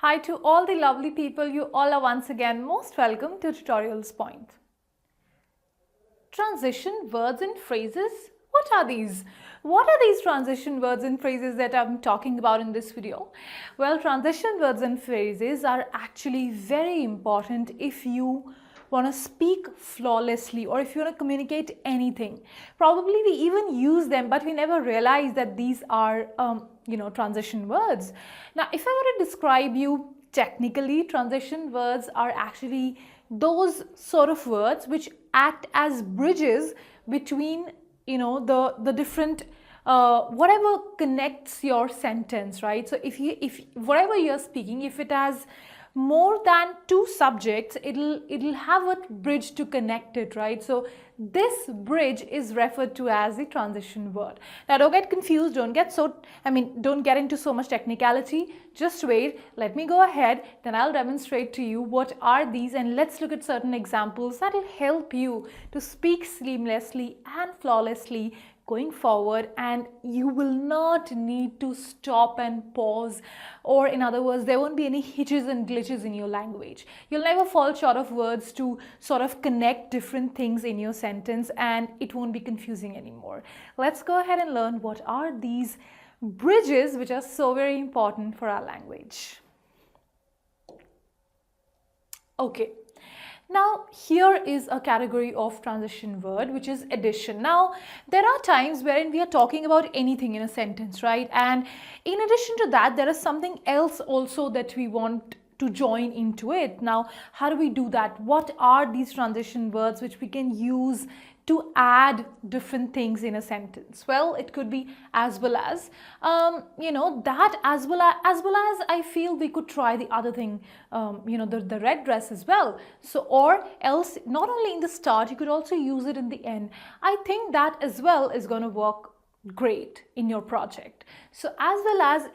Hi to all the lovely people, you all are once again most welcome to Tutorials Point. Transition words and phrases, what are these? What are these transition words and phrases that I'm talking about in this video? Well, transition words and phrases are actually very important if you want to speak flawlessly or if you want to communicate anything. Probably we even use them, but we never realize that these are transition words. Now, if I were to describe you technically, transition words are actually those sort of words which act as bridges between the different whatever connects your sentence, right? So if whatever you're speaking, if it has more than two subjects, it'll have a bridge to connect it, right? So this bridge is referred to as the transition word. Now don't get confused, don't get into so much technicality. Just wait, let me go ahead, then I'll demonstrate to you what are these, and let's look at certain examples that will help you to speak seamlessly and flawlessly going forward, and you will not need to stop and pause, or in other words, there won't be any hitches and glitches in your language. You'll never fall short of words to sort of connect different things in your sentence, and it won't be confusing anymore. Let's go ahead and learn what are these bridges which are so very important for our language. Okay. Now, here is a category of transition word which is addition. Now, there are times wherein we are talking about anything in a sentence, right? And in addition to that, there is something else also that we want to join into it. Now, how do we do that? What are these transition words which we can use to add different things in a sentence? Well, it could be as well as, that as well as I feel we could try the other thing, the red dress as well. So, or else not only in the start, you could also use it in the end. I think that as well is going to work great in your project. So as well as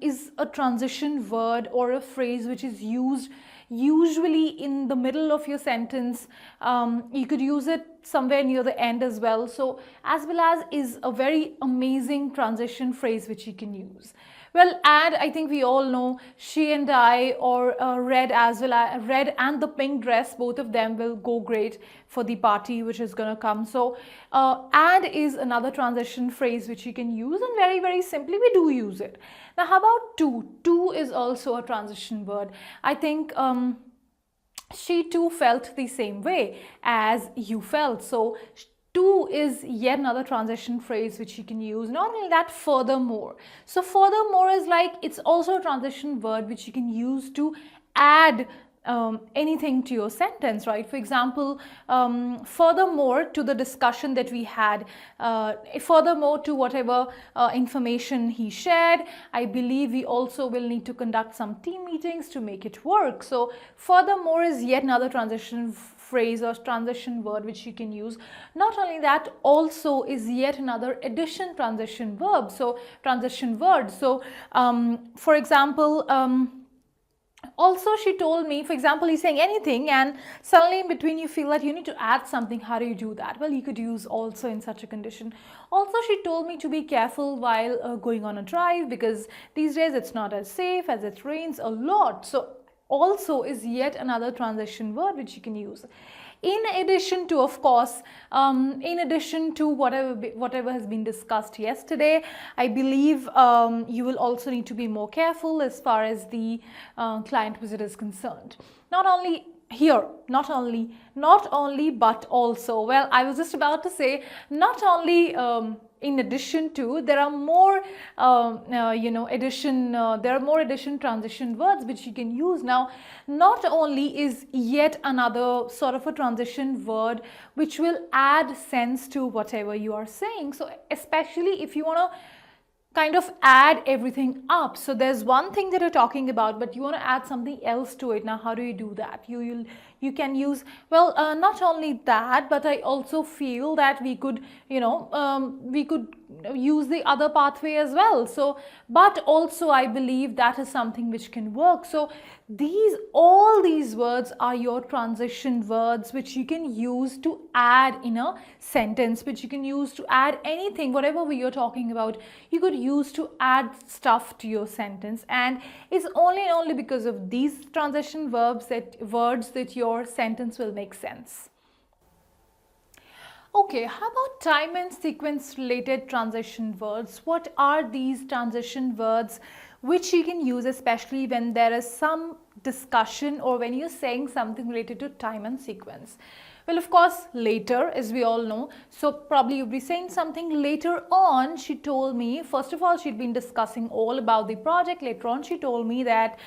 is a transition word or a phrase which is used usually in the middle of your sentence. You could use it somewhere near the end as well. So as well as is a very amazing transition phrase which you can use. Well, and I think we all know she and I, or red as well as red and the pink dress, both of them will go great for the party which is gonna come. So and is another transition phrase which you can use, and very, very simply we do use it. Now, how about to? To is also a transition word. I think she too felt the same way as you felt. So to is yet another transition phrase which you can use. Not only that, furthermore. So furthermore is like, it's also a transition word which you can use to add anything to your sentence, right? For example, furthermore to the discussion that we had, furthermore to whatever information he shared, I believe we also will need to conduct some team meetings to make it work. So furthermore is yet another transition phrase or transition word which you can use. Not only that, also is yet another addition transition verb, so transition word. So for example, also she told me, for example, he's saying anything and suddenly in between you feel that you need to add something. How do you do that? Well, you could use also in such a condition. Also, she told me to be careful while going on a drive, because these days it's not as safe as it rains a lot. So also is yet another transition word which you can use. In addition to, of course, in addition to whatever has been discussed yesterday, I believe you will also need to be more careful as far as the client visit is concerned. Not only here, not only, but also. Well, I was just about to say, not only in addition to, there are more there are more addition transition words which you can use. Now, not only is yet another sort of a transition word which will add sense to whatever you are saying. So especially if you want to kind of add everything up. So there's one thing that you're talking about, but you want to add something else to it. Now, how do you do that? You can use, well, not only that, but I also feel that we could, we could use the other pathway as well. So, but also I believe that is something which can work. So all these words are your transition words which you can use to add in a sentence, which you can use to add anything, whatever we are talking about, you could use to add stuff to your sentence. And it's only because of these transition words that your sentence will make sense. Okay, how about time and sequence related transition words? What are these transition words which you can use, especially when there is some discussion or when you're saying something related to time and sequence? Well, of course, later, as we all know, so probably you'll be saying something later on. She told me, first of all, she'd been discussing all about the project. Later on, she told me that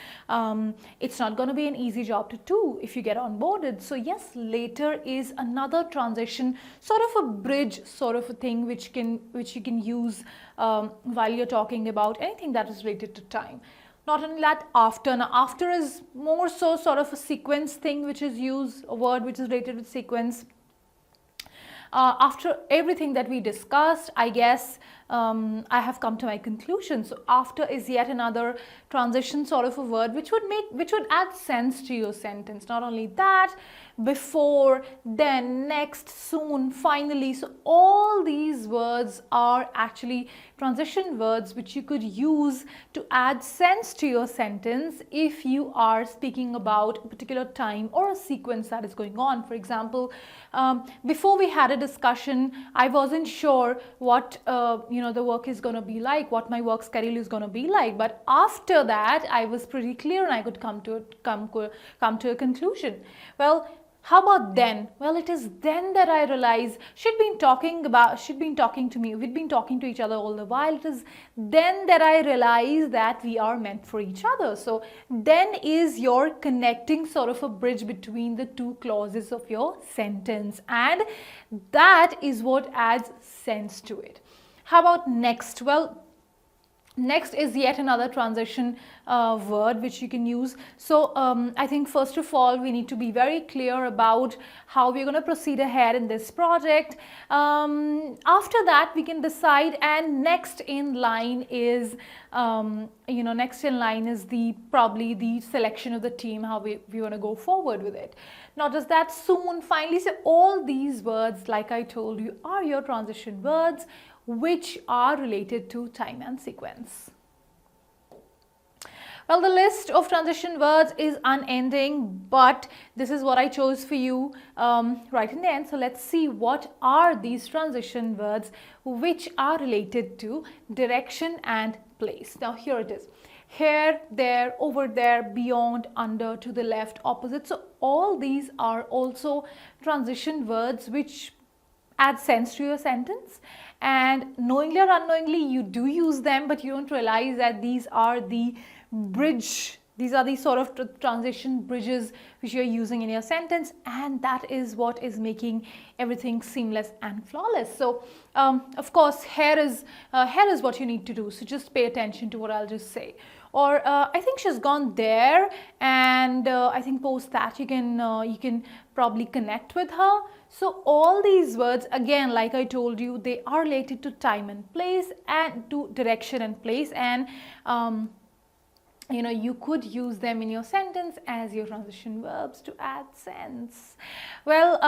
it's not going to be an easy job to do if you get onboarded. So yes, later is another transition, sort of a bridge sort of a thing which you can use while you're talking about anything that is related to time. Not only that, after. Now, after is more so sort of a sequence thing which is used, a word which is related with sequence. After everything that we discussed, I guess I have come to my conclusion. So after is yet another transition sort of a word which would add sense to your sentence. Not only that, before, then, next, soon, finally. So all these words are actually transition words which you could use to add sense to your sentence if you are speaking about a particular time or a sequence that is going on. For example, before we had a discussion, I wasn't sure what the work is going to be like, what my work schedule is going to be like. But after that, I was pretty clear and I could come to a conclusion. Well, how about then? Well, it is then that I realized she'd been talking to me, we'd been talking to each other all the while. It is then that I realized that we are meant for each other. So then is your connecting sort of a bridge between the two clauses of your sentence, and that is what adds sense to it. How about next? Well, next is yet another transition word which you can use. So I think first of all we need to be very clear about how we're going to proceed ahead in this project. After that we can decide, and next in line is probably the selection of the team, how we want to go forward with it. Not just that, soon, finally. So all these words, like I told you, are your transition words which are related to time and sequence. Well, the list of transition words is unending, but this is what I chose for you right in the end. So let's see what are these transition words which are related to direction and place. Now here it is. Here, there, over there, beyond, under, to the left, opposite. So all these are also transition words which add sense to your sentence, and knowingly or unknowingly you do use them, but you don't realize that these are the bridge, these are the sort of transition bridges which you're using in your sentence, and that is what is making everything seamless and flawless. So of course here is what you need to do, so just pay attention to what I'll just say. Or I think she's gone there, and I think post that you can probably connect with her. So all these words, again, like I told you, they are related to time and place, and to direction and place, and you could use them in your sentence as your transition verbs to add sense. Well,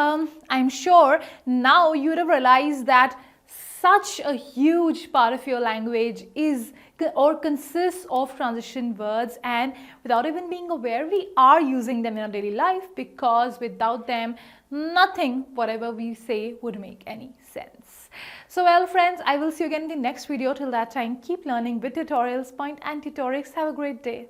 I'm sure now you would have realized that such a huge part of your language is or consists of transition words, and without even being aware, we are using them in our daily life, because without them, nothing, whatever we say, would make any sense. So well friends, I will see you again in the next video. Till that time, keep learning with tutorials, Point and Tutorix. Have a great day.